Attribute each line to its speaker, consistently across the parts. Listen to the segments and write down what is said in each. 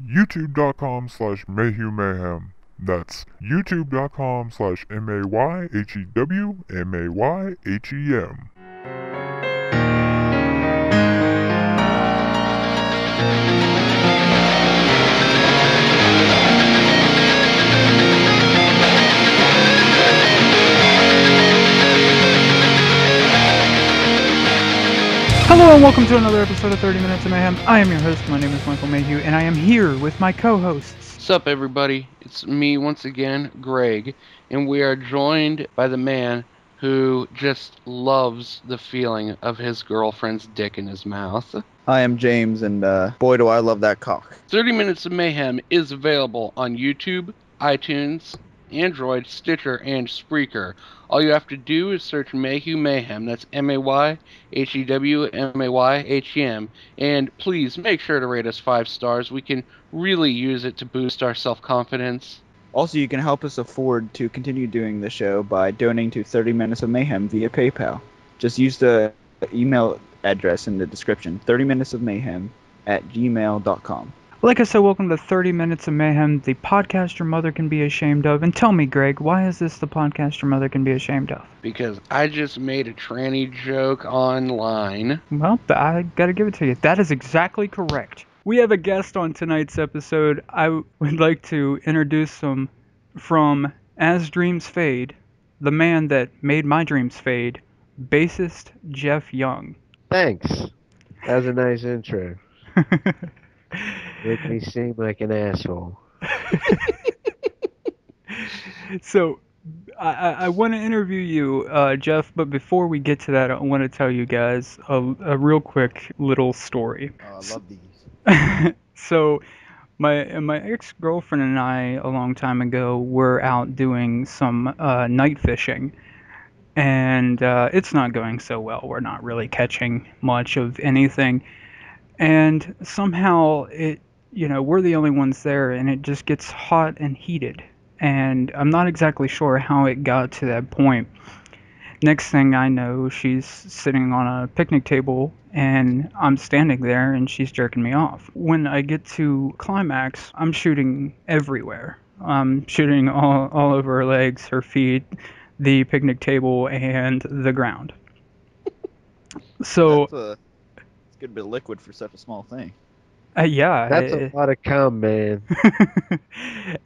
Speaker 1: youtube.com/MayhewMayhem. That's youtube.com/MayhewMayhem.
Speaker 2: Hello and welcome to another episode of 30 Minutes of Mayhem. I am your host, my name is Michael Mayhew, and I am here with my co-hosts.
Speaker 3: Sup everybody, it's me once again, Greg, and we are joined by the man who just loves the feeling of his girlfriend's dick in his mouth.
Speaker 4: I am James, and boy do I love that cock.
Speaker 3: 30 Minutes of Mayhem is available on YouTube, iTunes, Android, Stitcher, and Spreaker. All you have to do is search MayhewMayhem, that's MayhewMayhem, and please make sure to rate us 5 stars. We can really use it to boost our self-confidence.
Speaker 4: Also, you can help us afford to continue doing the show by donating to 30 Minutes of Mayhem via PayPal. Just use the email address in the description, 30minutesofmayhem@gmail.com.
Speaker 2: Like I said, welcome to 30 Minutes of Mayhem, the podcast your mother can be ashamed of. And tell me, Greg, why is this the podcast your mother can be ashamed of?
Speaker 3: Because I just made a tranny joke online.
Speaker 2: Well, I gotta give it to you. That is exactly correct. We have a guest on tonight's episode. I would like to introduce him from As Dreams Fade, the man that made my dreams fade, bassist Jeff Young.
Speaker 5: Thanks. That was a nice intro. Make me seem like an asshole.
Speaker 2: So, I want to interview you, Jeff, but before we get to that, I want to tell you guys a real quick little story.
Speaker 4: Oh, I love these.
Speaker 2: So, my ex-girlfriend and I, a long time ago, were out doing some night fishing, and it's not going so well. We're not really catching much of anything, and somehow we're the only ones there, and it just gets hot and heated, and I'm not exactly sure how it got to that point. Next thing I know, she's sitting on a picnic table, and I'm standing there, and she's jerking me off. When I get to climax, I'm shooting everywhere. I'm shooting all over her legs, her feet, the picnic table, and the ground. So
Speaker 4: It's a good bit of liquid for such a small thing.
Speaker 2: Yeah.
Speaker 5: That's a lot of cum, man.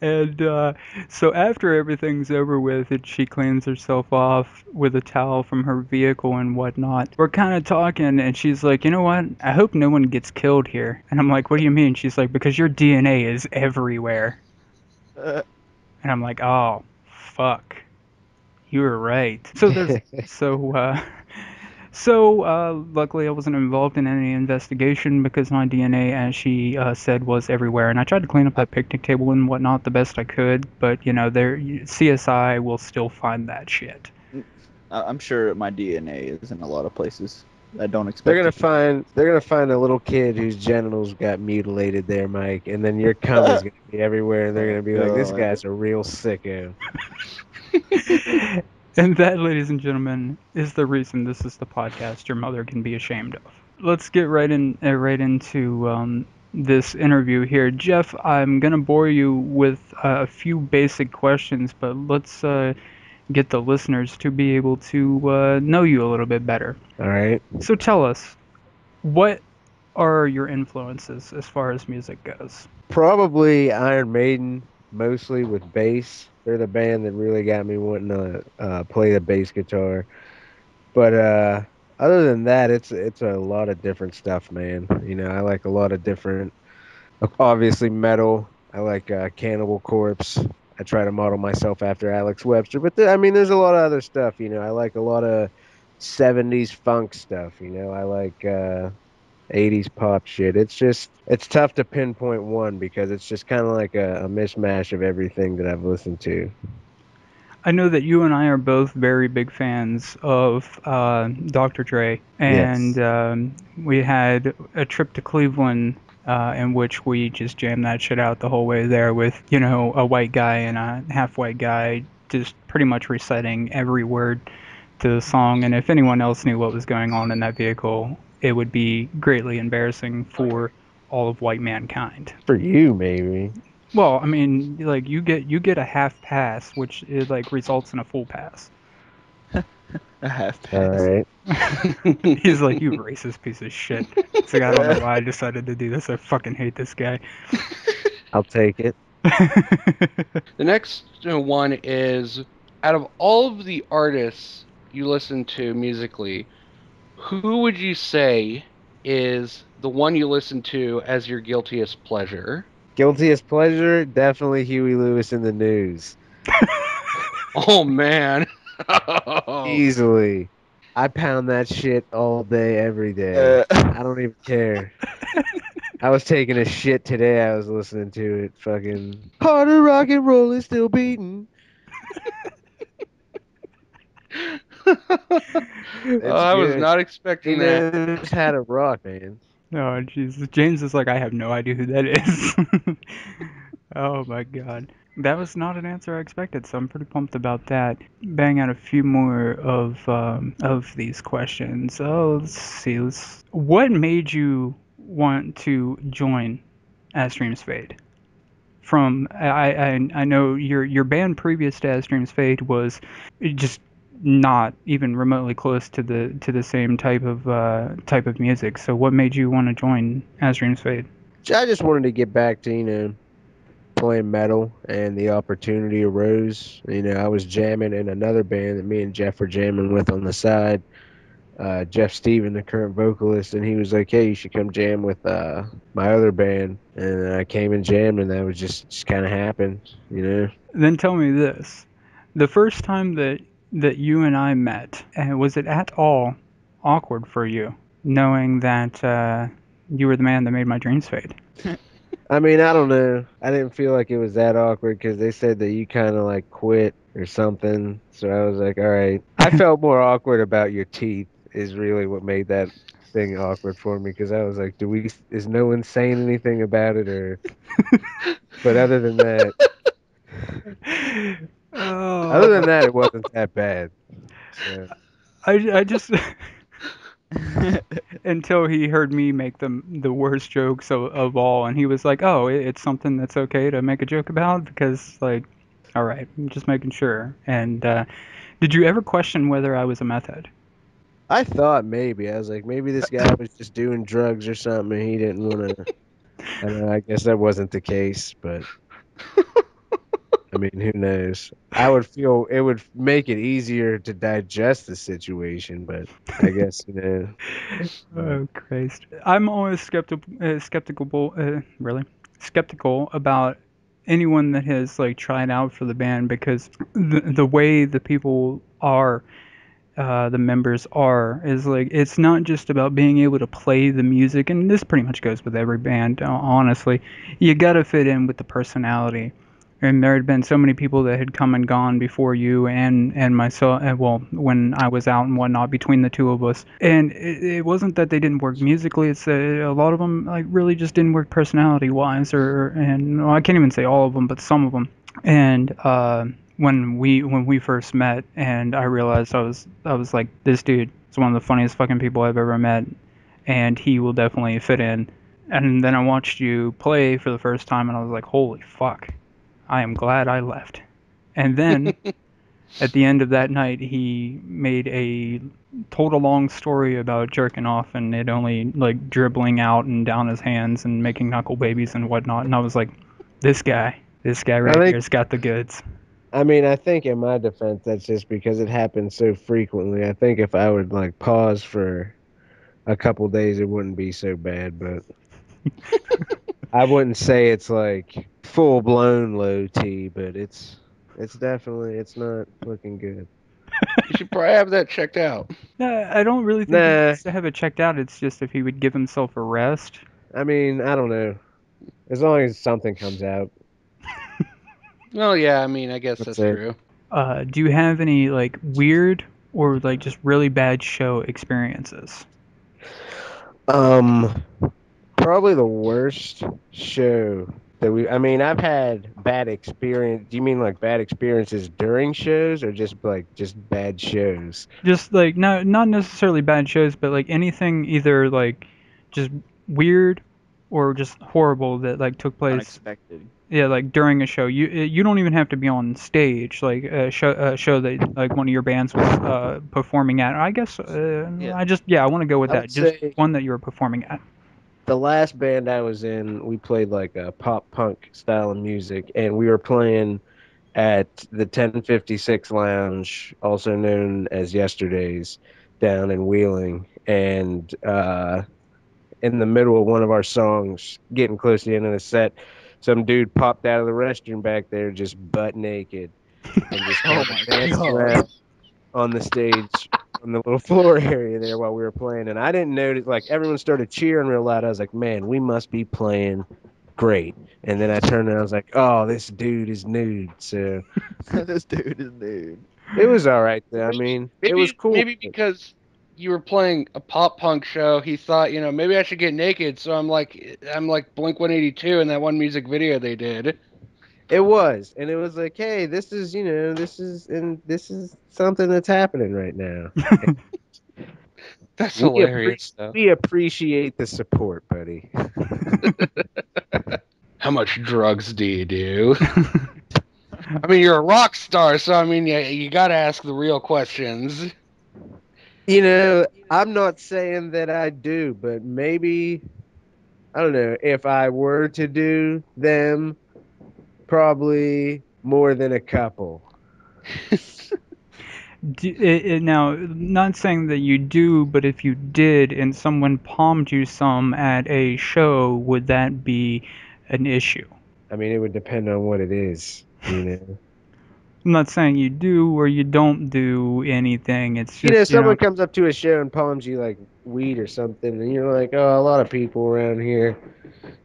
Speaker 2: And so after everything's over with, she cleans herself off with a towel from her vehicle and whatnot. We're kind of talking, and she's like, you know what? I hope no one gets killed here. And I'm like, what do you mean? She's like, because your DNA is everywhere. And I'm like, oh, fuck. You were right. So there's luckily I wasn't involved in any investigation because my DNA, as she said, was everywhere. And I tried to clean up that picnic table and whatnot the best I could, but CSI will still find that shit.
Speaker 4: I'm sure my DNA is in a lot of places. I don't expect.
Speaker 5: They're gonna find a little kid whose genitals got mutilated there, Mike, and then your cum is gonna be everywhere, and they're gonna be like, "This guy's a real sicko."
Speaker 2: And that, ladies and gentlemen, is the reason this is the podcast your mother can be ashamed of. Let's get right into this interview here. Jeff, I'm going to bore you with a few basic questions, but let's get the listeners to be able to know you a little bit better.
Speaker 5: All right.
Speaker 2: So tell us, what are your influences as far as music goes?
Speaker 5: Probably Iron Maiden, mostly with bass. They're the band that really got me wanting to play the bass guitar. But other than that, it's a lot of different stuff, man. I like a lot of different, obviously metal. I like Cannibal Corpse. I try to model myself after Alex Webster. But there's a lot of other stuff. I like a lot of 70s funk stuff. I like 80s pop shit. It's tough to pinpoint one because it's just kind of like a mishmash of everything that I've listened to.
Speaker 2: I know that you and I are both very big fans of Dr. Dre, and
Speaker 5: Yes.
Speaker 2: We had a trip to Cleveland in which we just jammed that shit out the whole way there with, a white guy and a half-white guy just pretty much reciting every word to the song, and if anyone else knew what was going on in that vehicle, it would be greatly embarrassing for all of white mankind.
Speaker 5: For you, maybe.
Speaker 2: Well, I mean, like you get a half pass, which is, like results in a full pass.
Speaker 4: A half
Speaker 5: All
Speaker 4: pass.
Speaker 5: right.
Speaker 2: He's like, you racist piece of shit. It's like, I don't know why I decided to do this. I fucking hate this guy.
Speaker 5: I'll take it.
Speaker 3: The next one is, out of all of the artists you listen to musically, who would you say is the one you listen to as your guiltiest pleasure?
Speaker 5: Guilty as pleasure, definitely Huey Lewis in the News.
Speaker 3: Oh, man.
Speaker 5: Easily. I pound that shit all day, every day. I don't even care. I was taking a shit today. I was listening to it. Fucking harder rock and roll is still beating. It's
Speaker 3: I was
Speaker 5: good.
Speaker 3: not
Speaker 5: He
Speaker 3: expecting that.
Speaker 5: knows how to rock, man.
Speaker 2: Oh, Jesus. James is like, I have no idea who that is. Oh, my God. That was not an answer I expected, so I'm pretty pumped about that. Bang out a few more of these questions. Oh, let's see. What made you want to join As Dreams Fade? From I know your band previous to As Dreams Fade was just not even remotely close to the same type of music. So what made you want to join As Dreams Fade?
Speaker 5: I just wanted to get back to, playing metal, and the opportunity arose. I was jamming in another band that me and Jeff were jamming with on the side. Jeff Steven, the current vocalist, and he was like, "Hey, you should come jam with my other band." And I came and jammed, and that was just kind of happened.
Speaker 2: Then tell me this: the first time that you and I met, was it at all awkward for you, knowing that you were the man that made my dreams fade?
Speaker 5: I mean, I don't know. I didn't feel like it was that awkward because they said that you kind of like quit or something. So I was like, all right. I felt more awkward about your teeth is really what made that thing awkward for me, because I was like, is no one saying anything about it, or? But other than that,
Speaker 2: Oh,
Speaker 5: it wasn't that bad. So.
Speaker 2: I just until he heard me make the worst jokes of all, and he was like, "Oh, it's something that's okay to make a joke about," because like, all right, I'm just making sure. And did you ever question whether I was a meth head?
Speaker 5: I thought maybe. I was like, maybe this guy was just doing drugs or something, and he didn't want to. I don't know. I guess that wasn't the case, but I mean, who knows? I would feel it would make it easier to digest the situation, but I guess.
Speaker 2: Oh Christ! I'm always skeptical about anyone that has like tried out for the band, because the way the people are, the members are, is like, it's not just about being able to play the music, and this pretty much goes with every band. Honestly, you gotta fit in with the personality. And there had been so many people that had come and gone before you and myself. Well, when I was out and whatnot, between the two of us, and it wasn't that they didn't work musically. It's a lot of them like really just didn't work personality wise, and well, I can't even say all of them, but some of them. And when we first met, and I realized I was like, this dude is one of the funniest fucking people I've ever met, and he will definitely fit in. And then I watched you play for the first time, and I was like, holy fuck. I am glad I left. And then, at the end of that night, he made told a long story about jerking off and it only like dribbling out and down his hands and making knuckle babies and whatnot. And I was like, this guy right
Speaker 5: think-
Speaker 2: here's got the goods.
Speaker 5: I mean, I think in my defense, that's just because it happens so frequently. I think if I would like pause for a couple days, it wouldn't be so bad. But I wouldn't say it's like full blown low T, but it's definitely, it's not looking good.
Speaker 3: You should probably have that checked out.
Speaker 2: No, I don't really think he
Speaker 5: Nah,
Speaker 2: needs to have it checked out. It's just if he would give himself a rest.
Speaker 5: I mean, I don't know. As long as something comes out.
Speaker 3: Well, yeah, I mean, I guess that's
Speaker 5: it.
Speaker 3: true.
Speaker 2: Do you have any like weird or like just really bad show experiences?
Speaker 5: Probably the worst show that I mean, I've had bad experience. Do you mean like bad experiences during shows, or just bad shows?
Speaker 2: Just like not necessarily bad shows, but like anything either like just weird or just horrible that like took place.
Speaker 4: Unexpected.
Speaker 2: Yeah, like during a show. You don't even have to be on stage. Like a show that like one of your bands was performing at. I guess I want to go with
Speaker 5: I
Speaker 2: that.
Speaker 5: would
Speaker 2: Just
Speaker 5: say-
Speaker 2: one that you were performing at.
Speaker 5: The last band I was in, we played like a pop punk style of music, and we were playing at the 1056 Lounge, also known as Yesterday's, down in Wheeling. And in the middle of one of our songs, getting close to the end of the set, some dude popped out of the restroom back there just butt naked and just
Speaker 4: Oh
Speaker 5: kinda
Speaker 4: my
Speaker 5: danced
Speaker 4: God.
Speaker 5: around on the stage on the little floor area there while we were playing. And I didn't notice, like, everyone started cheering real loud. I was like, man, we must be playing great. And then I turned and I was like, oh, this dude is nude. So
Speaker 4: This dude is nude.
Speaker 5: it was all right. Though. I mean, it was cool.
Speaker 3: Maybe because you were playing a pop punk show, he thought, maybe I should get naked. So I'm like Blink 182 in that one music video they did.
Speaker 5: It was, and it was like, hey, this is something that's happening right now.
Speaker 3: That's
Speaker 5: We
Speaker 3: hilarious, though.
Speaker 5: We appreciate the support, buddy.
Speaker 3: How much drugs do you do? I mean, you're a rock star, so I mean, you got to ask the real questions.
Speaker 5: I'm not saying that I do, but maybe, I don't know, if I were to do them, probably more than a couple.
Speaker 2: Now, not saying that you do, but if you did and someone palmed you some at a show, would that be an issue?
Speaker 5: I mean, it would depend on what it is,
Speaker 2: I'm not saying you do or you don't do anything. It's just,
Speaker 5: someone comes up to a show and palms you like weed or something, and you're like, oh, a lot of people around here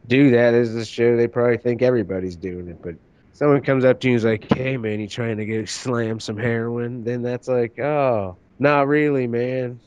Speaker 5: do that. As a show, they probably think everybody's doing it, but someone comes up to you and is like, hey, man, you trying to go slam some heroin? Then that's like, oh, not really, man.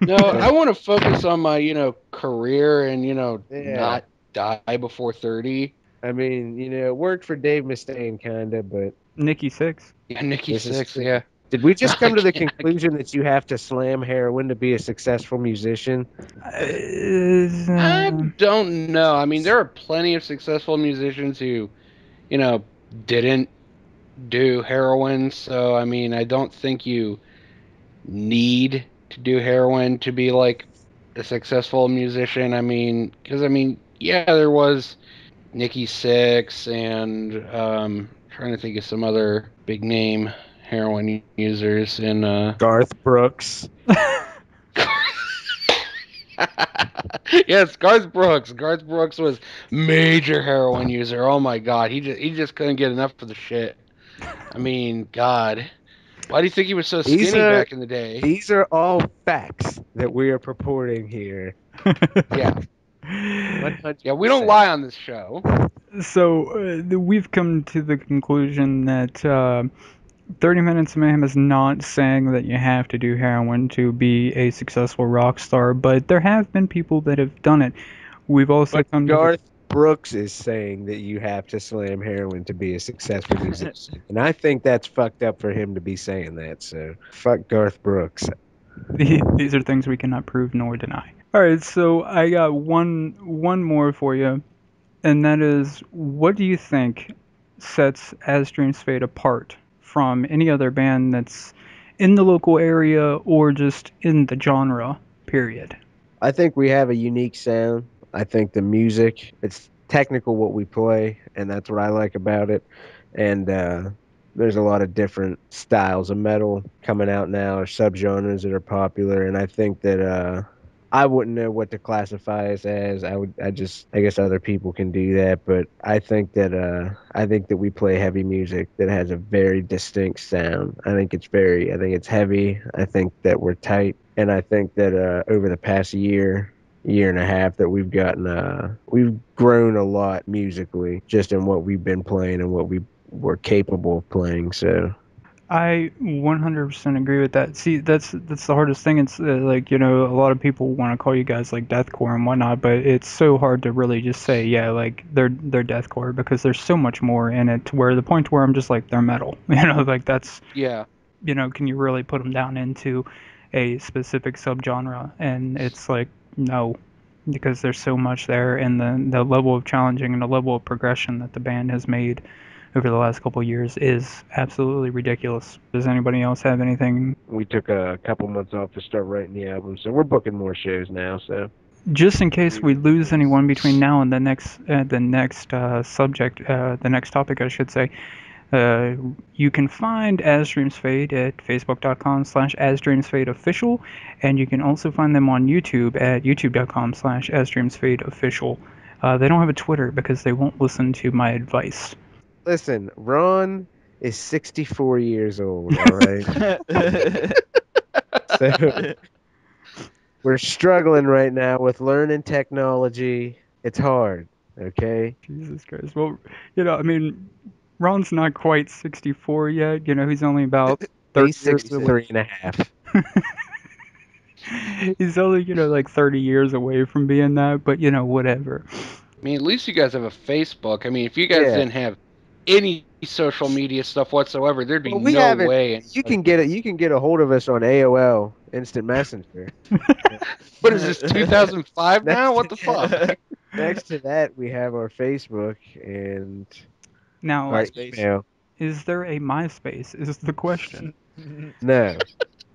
Speaker 3: No, I want to focus on my, career and,
Speaker 5: Yeah.
Speaker 3: not die before 30.
Speaker 5: I mean, it worked for Dave Mustaine, kind of, but
Speaker 2: Nikki Sixx.
Speaker 3: Yeah, Nikki
Speaker 5: This is
Speaker 3: Sixx,
Speaker 5: true.
Speaker 3: yeah.
Speaker 5: Did we just come to the
Speaker 3: I can't-
Speaker 5: conclusion that you have to slam heroin to be a successful musician?
Speaker 3: I don't know. I mean, there are plenty of successful musicians who, didn't do heroin. So, I mean, I don't think you need to do heroin to be like a successful musician. I mean, because yeah, there was Nikki Sixx and trying to think of some other big name heroin users in
Speaker 5: Garth Brooks.
Speaker 3: Yes, Garth Brooks. Garth Brooks was major heroin user. Oh my God, he just couldn't get enough of the shit. I mean, God, why do you think he was so skinny back in the day?
Speaker 5: These are all facts that we are purporting here.
Speaker 3: Yeah,
Speaker 5: 100%.
Speaker 3: yeah, we don't lie on this show.
Speaker 2: So we've come to the conclusion that 30 Minutes of Mayhem is not saying that you have to do heroin to be a successful rock star, but there have been people that have done it. We've also
Speaker 5: But
Speaker 2: come to
Speaker 5: Garth Brooks is saying that you have to slam heroin to be a successful musician. And I think that's fucked up for him to be saying that. So fuck Garth Brooks.
Speaker 2: these are things we cannot prove nor deny. All right, so I got one more for you, and that is, what do you think sets As Dreams Fade apart from any other band that's in the local area or just in the genre, period?
Speaker 5: I think we have a unique sound. I think the music, it's technical what we play, and that's what I like about it. And there's a lot of different styles of metal coming out now, or subgenres that are popular. And I think that I wouldn't know what to classify us as. I guess other people can do that. But I think that we play heavy music that has a very distinct sound. I think it's heavy. I think that we're tight. And I think that over the past year and a half that we've grown a lot musically just in what we've been playing and what we were capable of playing. So
Speaker 2: I 100% agree with that. See, that's the hardest thing. It's like, a lot of people want to call you guys like deathcore and whatnot, but it's so hard to really just say, yeah, like they're deathcore, because there's so much more in it, to where the point where I'm just like, they're metal. Like that's,
Speaker 3: Yeah.
Speaker 2: can you really put them down into a specific subgenre? And it's like, no, because there's so much there, and the level of challenging and the level of progression that the band has made over the last couple of years is absolutely ridiculous. Does anybody else have anything?
Speaker 5: We took a couple months off to start writing the album, so we're booking more shows now. So
Speaker 2: Just in case we lose anyone between now and the next subject, the next topic, I should say. You can find As Dreams Fade at facebook.com/AsDreamsFadeOfficial, and you can also find them on YouTube at youtube.com/AsDreamsFadeOfficial. They don't have a Twitter because they won't listen to my advice.
Speaker 5: listen, Ron is 64 years old. All right, so we're struggling right now with learning technology. It's hard. Okay.
Speaker 2: Jesus Christ. Well, I mean, Ron's not quite 64 yet. He's only about 30
Speaker 5: He's
Speaker 2: years
Speaker 5: 63 and a half.
Speaker 2: He's only, like 30 years away from being that, but, whatever.
Speaker 3: I mean, at least you guys have a Facebook. I mean, if you guys didn't have any social media stuff whatsoever, there'd be no way.
Speaker 5: You can get it. You can get a hold of us on AOL Instant Messenger.
Speaker 3: What is this, 2005 now? What the fuck?
Speaker 5: Next to that, we have our Facebook and
Speaker 2: Now,
Speaker 5: our email.
Speaker 2: Is there a MySpace? Is the question.
Speaker 5: No,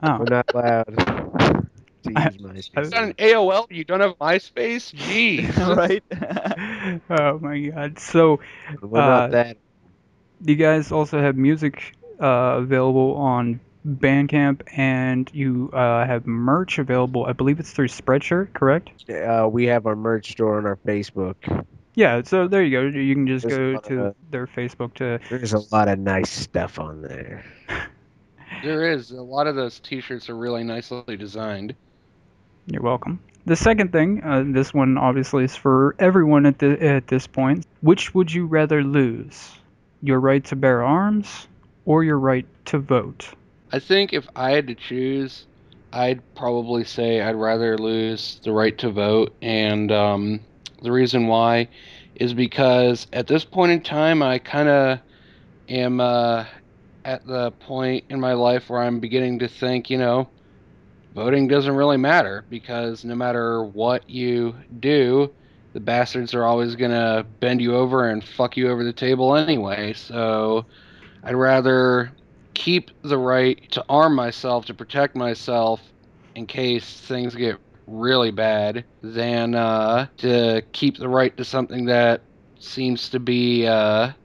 Speaker 2: Oh.
Speaker 5: we're not allowed to use MySpace.
Speaker 3: It's not an AOL. You don't have MySpace? Jeez.
Speaker 4: Right?
Speaker 2: Oh my God. So,
Speaker 5: We're not that.
Speaker 2: you guys also have music available on Bandcamp, and you have merch available. I believe it's through Spreadshirt, correct?
Speaker 5: We have our merch store on our Facebook.
Speaker 2: Yeah, so there you go. You can just go to their Facebook to...
Speaker 5: There's a lot of nice stuff on there.
Speaker 3: There is. A lot of those t-shirts are really nicely designed.
Speaker 2: You're welcome. The second thing, this one obviously is for everyone at this point. Which would you rather lose? Your right to bear arms or your right to vote?
Speaker 3: I think if I had to choose, I'd probably say I'd rather lose the right to vote. And the reason why is because at this point in time, I kind of am at the point in my life where I'm beginning to think, voting doesn't really matter, because no matter what you do, the bastards are always going to bend you over and fuck you over the table anyway. So I'd rather keep the right to arm myself, to protect myself in case things get really bad, than to keep the right to something that seems to be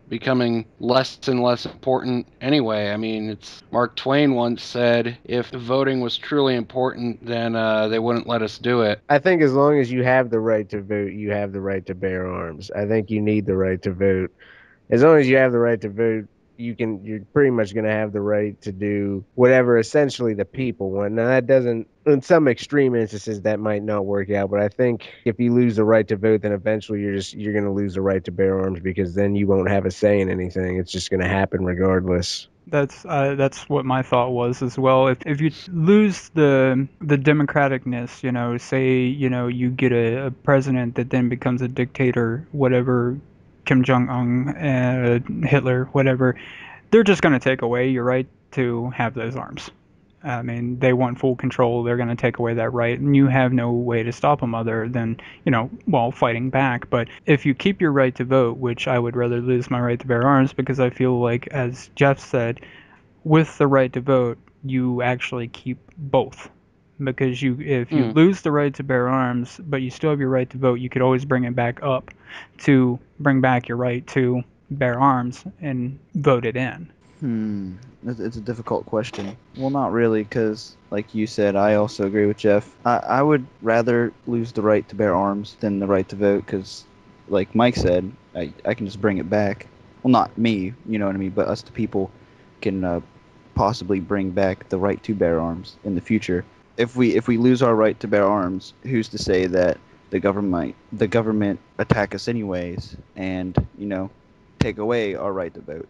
Speaker 3: becoming less and less important anyway. I mean, it's Mark Twain once said, if voting was truly important, then they wouldn't let us do it.
Speaker 5: I think as long as you have the right to vote, you have the right to bear arms. I think you need the right to vote. As long as you have the right to vote, you're pretty much going to have the right to do whatever essentially the people want. Now, that doesn't, in some extreme instances, that might not work out, but I think if you lose the right to vote, then eventually you're going to lose the right to bear arms, because then you won't have a say in anything. It's just going to happen regardless.
Speaker 2: That's what my thought was as well. If you lose the democraticness, say you get a president that then becomes a dictator, whatever, Kim Jong-un, Hitler, whatever, they're just going to take away your right to have those arms. I mean, they want full control. They're going to take away that right, and you have no way to stop them other than, fighting back. But if you keep your right to vote, which I would rather lose my right to bear arms, because I feel like, as Jeff said, with the right to vote, you actually keep both. Because if you lose the right to bear arms, but you still have your right to vote, you could always bring it back up to bring back your right to bear arms and vote it in.
Speaker 4: It's a difficult question. Well, not really, because, like you said, I also agree with Jeff. I would rather lose the right to bear arms than the right to vote, because, like Mike said, I can just bring it back. Well, not me, you know what I mean, but us, the people, can possibly bring back the right to bear arms in the future. If we lose our right to bear arms, who's to say that the government attack us anyways, and take away our right to vote?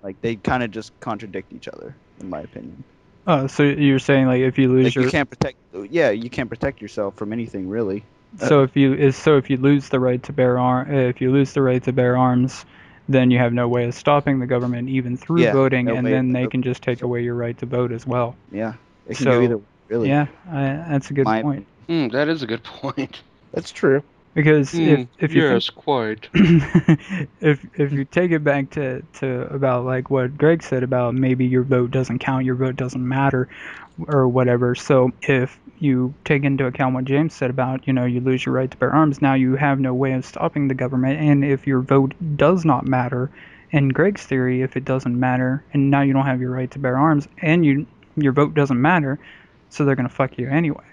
Speaker 4: Like, they kind of just contradict each other, in my opinion.
Speaker 2: So you're saying, like, if you lose
Speaker 4: you can't protect yourself from anything, really.
Speaker 2: So if you lose the right to bear arms, then you have no way of stopping the government even through voting, and then they can just take away your right to vote as well.
Speaker 4: Yeah, it can go either way, really.
Speaker 2: Yeah, that's a good point.
Speaker 3: That is a good point.
Speaker 5: That's true.
Speaker 2: Because if you think,
Speaker 3: yes, quite.
Speaker 2: if you take it back to about like what Greg said about maybe your vote doesn't count, your vote doesn't matter, or whatever. So if you take into account what James said about, you lose your right to bear arms, now you have no way of stopping the government. And if your vote does not matter, in Greg's theory, if it doesn't matter, and now you don't have your right to bear arms, and your vote doesn't matter, so they're gonna fuck you anyway.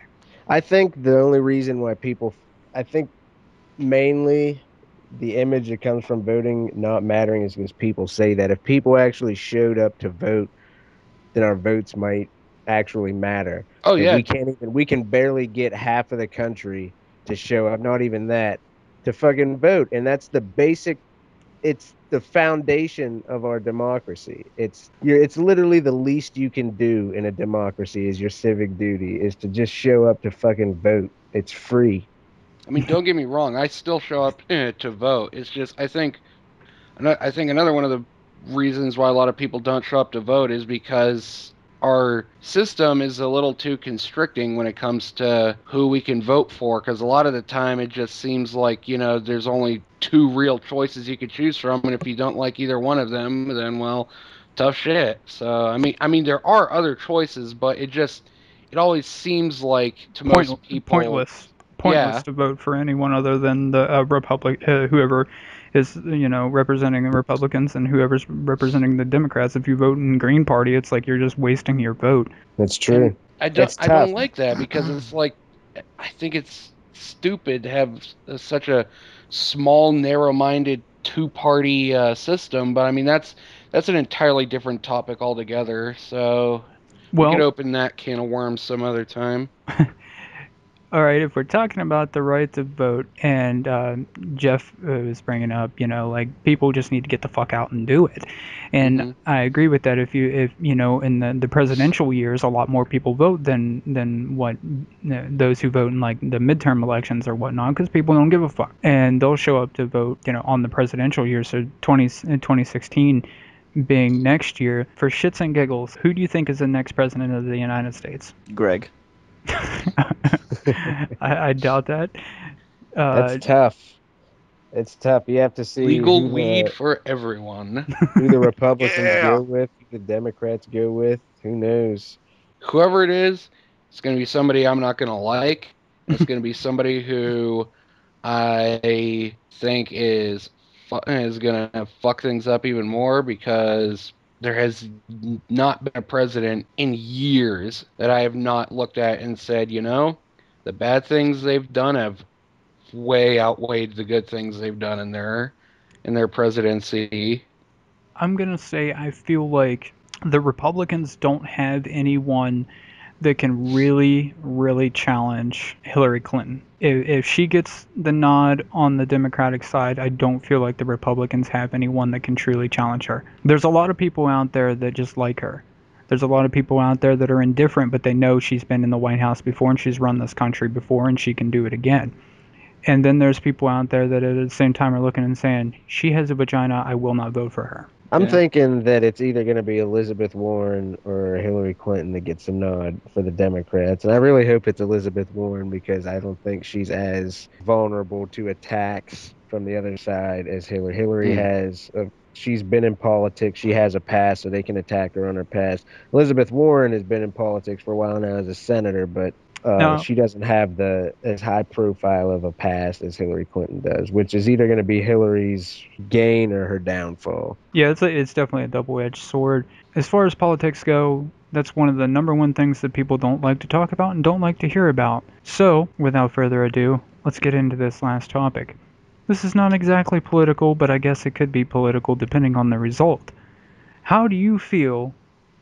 Speaker 5: I think the only reason why I think mainly the image that comes from voting not mattering is because people say that if people actually showed up to vote, then our votes might actually matter.
Speaker 3: Oh
Speaker 5: And
Speaker 3: yeah,
Speaker 5: we can barely get half of the country to show up, not even that, to fucking vote. And that's it's the foundation of our democracy. It's literally the least you can do in a democracy is your civic duty is to just show up to fucking vote. It's free.
Speaker 3: I mean, don't get me wrong. I still show up to vote. It's just I think another one of the reasons why a lot of people don't show up to vote is because our system is a little too constricting when it comes to who we can vote for. Because a lot of the time, it just seems like there's only two real choices you could choose from, and if you don't like either one of them, then well, tough shit. So I mean, there are other choices, but it always seems like to most people,
Speaker 2: Pointless
Speaker 3: yeah.
Speaker 2: to vote for anyone other than the whoever is representing the Republicans and whoever's representing the Democrats. If you vote in Green Party, it's like you're just wasting your vote.
Speaker 5: That's
Speaker 3: And
Speaker 5: true.
Speaker 3: I don't
Speaker 5: It's
Speaker 3: I
Speaker 5: tough.
Speaker 3: don't like that because it's like I think it's stupid to have such a small, narrow-minded two-party system. But I mean that's an entirely different topic altogether. So we could
Speaker 2: Well,
Speaker 3: open that can of worms some other time.
Speaker 2: all right, if we're talking about the right to vote, and Jeff was bringing up, like people just need to get the fuck out and do it, and
Speaker 3: Hmm.
Speaker 2: I agree with that. If in the presidential years, a lot more people vote than what those who vote in like the midterm elections or whatnot, because people don't give a fuck, and they'll show up to vote, on the presidential year. So 2016 being next year, for shits and giggles, who do you think is the next president of the United States?
Speaker 4: Greg.
Speaker 2: I doubt that.
Speaker 5: That's
Speaker 2: Uh,
Speaker 5: tough. It's tough. You have to see
Speaker 3: Legal weed for everyone.
Speaker 5: who the Republicans
Speaker 3: Yeah.
Speaker 5: go with, who the Democrats go with. Who knows?
Speaker 3: Whoever it is, it's going to be somebody I'm not going to like. And it's going to be somebody who I think is gonna fuck things up even more because there has not been a president in years that I have not looked at and said, the bad things they've done have way outweighed the good things they've done in their presidency.
Speaker 2: I'm gonna say I feel like the Republicans don't have anyone that can really, really challenge Hillary Clinton. If she gets the nod on the Democratic side, I don't feel like the Republicans have anyone that can truly challenge her. There's a lot of people out there that just like her. There's a lot of people out there that are indifferent, but they know she's been in the White House before and she's run this country before and she can do it again. And then there's people out there that at the same time are looking and saying, she has a vagina, I will not vote for her.
Speaker 5: I'm
Speaker 3: Yeah.
Speaker 5: thinking that it's either going to be Elizabeth Warren or Hillary Clinton that gets a nod for the Democrats. And I really hope it's Elizabeth Warren because I don't think she's as vulnerable to attacks from the other side as Hillary.
Speaker 3: Mm.
Speaker 5: She's been in politics. She has a past, so they can attack her on her past. Elizabeth Warren has been in politics for a while now as a senator, but
Speaker 2: Now,
Speaker 5: she doesn't have the as high profile of a past as Hillary Clinton does, which is either going to be Hillary's gain or her downfall.
Speaker 2: yeah, it's definitely a double-edged sword. As far as politics go, that's one of the number one things that people don't like to talk about and don't like to hear about. So, without further ado, let's get into this last topic. This is not exactly political, but I guess it could be political depending on the result. How do you feel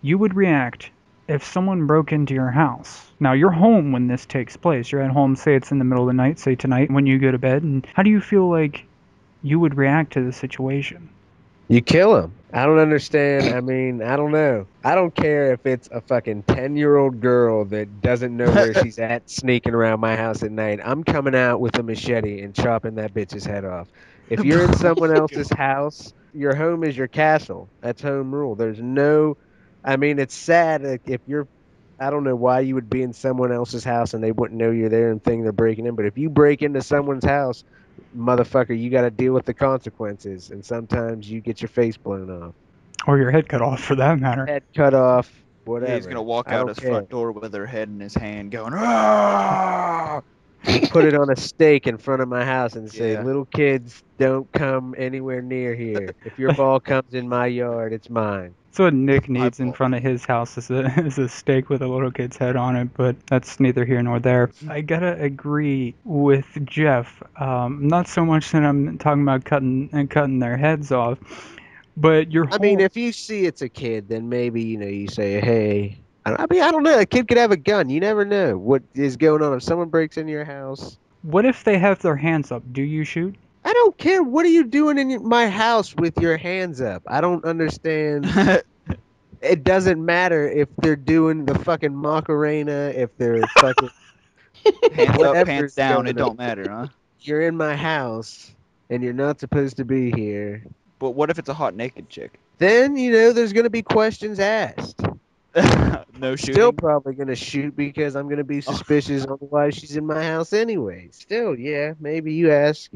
Speaker 2: you would react if someone broke into your house? Now, you're home when this takes place. You're at home, say it's in the middle of the night, say tonight when you go to bed, and how do you feel like you would react to the situation?
Speaker 5: You kill him. I don't understand. I mean, I don't know. I don't care if it's a fucking 10-year-old girl that doesn't know where she's at sneaking around my house at night. I'm coming out with a machete and chopping that bitch's head off. If you're in someone else's house, your home is your castle. That's home rule. There's no, I mean, it's sad if you're I don't know why you would be in someone else's house and they wouldn't know you're there and think they're breaking in. But if you break into someone's house, motherfucker, you got to deal with the consequences. And sometimes you get your face blown off,
Speaker 2: Or your head cut off, for that matter.
Speaker 5: head cut off,
Speaker 4: Yeah,
Speaker 5: whatever.
Speaker 4: he's gonna walk
Speaker 5: I
Speaker 4: out
Speaker 5: don't
Speaker 4: his
Speaker 5: care.
Speaker 4: front door with her head in his hand, going, "Ah!"
Speaker 5: Put it on a stake in front of my house and say,
Speaker 4: Yeah.
Speaker 5: little kids, don't come anywhere near here. If your ball comes in my yard, it's mine.
Speaker 2: That's what Nick
Speaker 4: My
Speaker 2: needs in
Speaker 4: fault.
Speaker 2: front of his house is a stake with a little kid's head on it, but that's neither here nor there. I gotta agree with Jeff. Not so much that I'm talking about cutting their heads off, but your
Speaker 5: I
Speaker 2: whole
Speaker 5: mean, if you see it's a kid, then maybe, you say, hey. I mean, I don't know. A kid could have a gun. You never know what is going on. If someone breaks into your house,
Speaker 2: what if they have their hands up? Do you shoot?
Speaker 5: I don't care. What are you doing in my house with your hands up? I don't understand. It doesn't matter if they're doing the fucking Macarena, if they're fucking
Speaker 4: Hands up,
Speaker 5: whatever's
Speaker 4: pants down. It
Speaker 5: going on.
Speaker 4: don't matter, huh?
Speaker 5: You're in my house and you're not supposed to be here.
Speaker 4: But what if it's a hot naked chick?
Speaker 5: Then, there's going to be questions asked.
Speaker 4: No shooting.
Speaker 5: Still probably going to shoot because I'm going to be suspicious on why she's in my house anyway. Still, yeah, maybe you ask,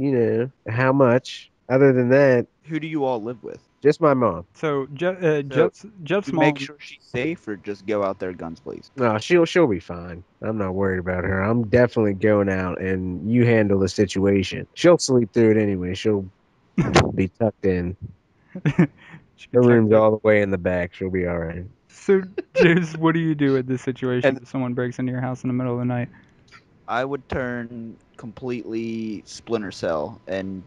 Speaker 5: how much. Other than that,
Speaker 4: Who do you all live with?
Speaker 5: just my mom.
Speaker 2: So Jeff's
Speaker 4: You
Speaker 2: mom.
Speaker 4: make sure she's safe, or just go out there guns blazing?
Speaker 5: No, she'll be fine. I'm not worried about her. I'm definitely going out and you handle the situation. She'll sleep through it anyway. She'll be tucked in. Her room's all the way in the back. She'll be all right.
Speaker 2: So, James, what do you do in this situation if someone breaks into your house in the middle of the night?
Speaker 4: I would turn completely Splinter Cell and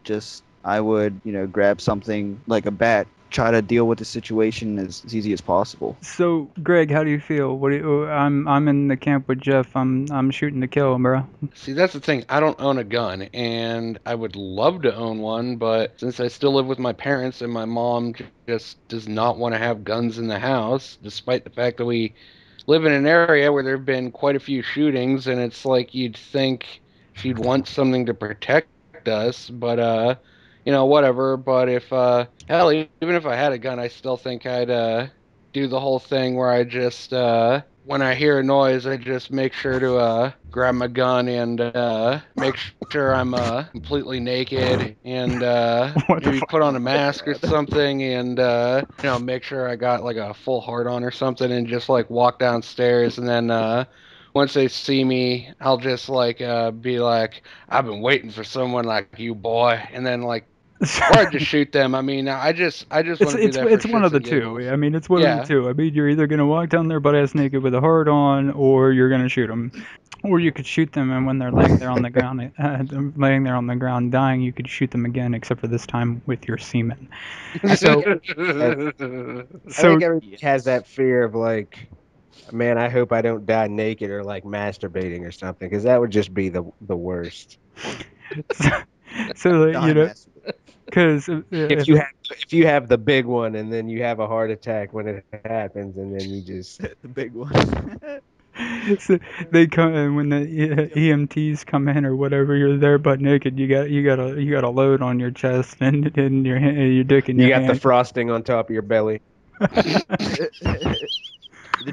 Speaker 4: I would, grab something like a bat, try to deal with the situation as easy as possible.
Speaker 2: So, Greg, how do you feel? I'm in the camp with Jeff. I'm shooting to kill, bro.
Speaker 3: See, that's the thing. I don't own a gun, and I would love to own one, but since I still live with my parents and my mom just does not want to have guns in the house, despite the fact that we live in an area where there have been quite a few shootings, and it's like you'd think she'd want something to protect us, but whatever. But if hell, even if I had a gun, I still think I'd do the whole thing where I just when I hear a noise, I just make sure to grab my gun and make sure I'm completely naked and maybe put on a mask or something and make sure I got like a full heart on or something and just like walk downstairs and then once they see me, I'll just like be like, I've been waiting for someone like you, boy, and then like. Or I just shoot them. I mean, I just want to be there for
Speaker 2: It's one
Speaker 3: shits
Speaker 2: of the
Speaker 3: and
Speaker 2: two.
Speaker 3: giggles.
Speaker 2: I mean, it's one of the two. I mean, you're either gonna walk down there butt ass naked with a heart on, or you're gonna shoot them. Or you could shoot them, and when they're laying there on the ground, dying, you could shoot them again, except for this time with your semen. So,
Speaker 5: I think everybody has that fear of like, man, I hope I don't die naked or like masturbating or something, because that would just be the worst.
Speaker 2: so because
Speaker 5: If you have the big one and then you have a heart attack when it happens, and then you just
Speaker 4: The big one.
Speaker 2: so they come in when the EMTs come in or whatever. You're there butt naked. You got a load on your chest and your dick in your hand.
Speaker 5: You got the frosting on top of your belly.
Speaker 4: Then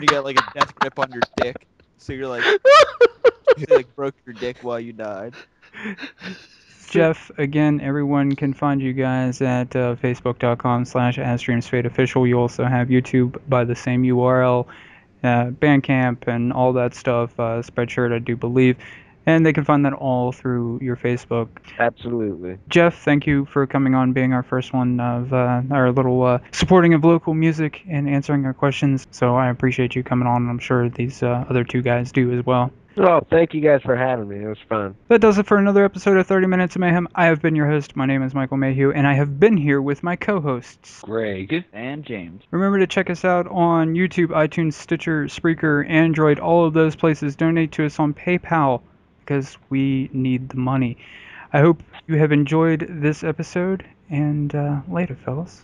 Speaker 4: you got like a death grip on your dick, so you're like, you like broke your dick while you died.
Speaker 2: Jeff, again, everyone can find you guys at facebook.com/AdStreamsFateOfficial. You also have YouTube by the same URL, Bandcamp, and all that stuff. Spreadshirt, I do believe. And they can find that all through your Facebook.
Speaker 5: Absolutely.
Speaker 2: Jeff, thank you for coming on, being our first one of our little supporting of local music and answering our questions. So I appreciate you coming on, and I'm sure these other two guys do as well.
Speaker 5: Oh, thank you guys for having me. It was fun.
Speaker 2: That does it for another episode of 30 Minutes of Mayhem. I have been your host. My name is Michael Mayhew, and I have been here with my co-hosts,
Speaker 3: Greg
Speaker 4: and James.
Speaker 2: Remember to check us out on YouTube, iTunes, Stitcher, Spreaker, Android, all of those places. Donate to us on PayPal, because we need the money. I hope you have enjoyed this episode, and later, fellas.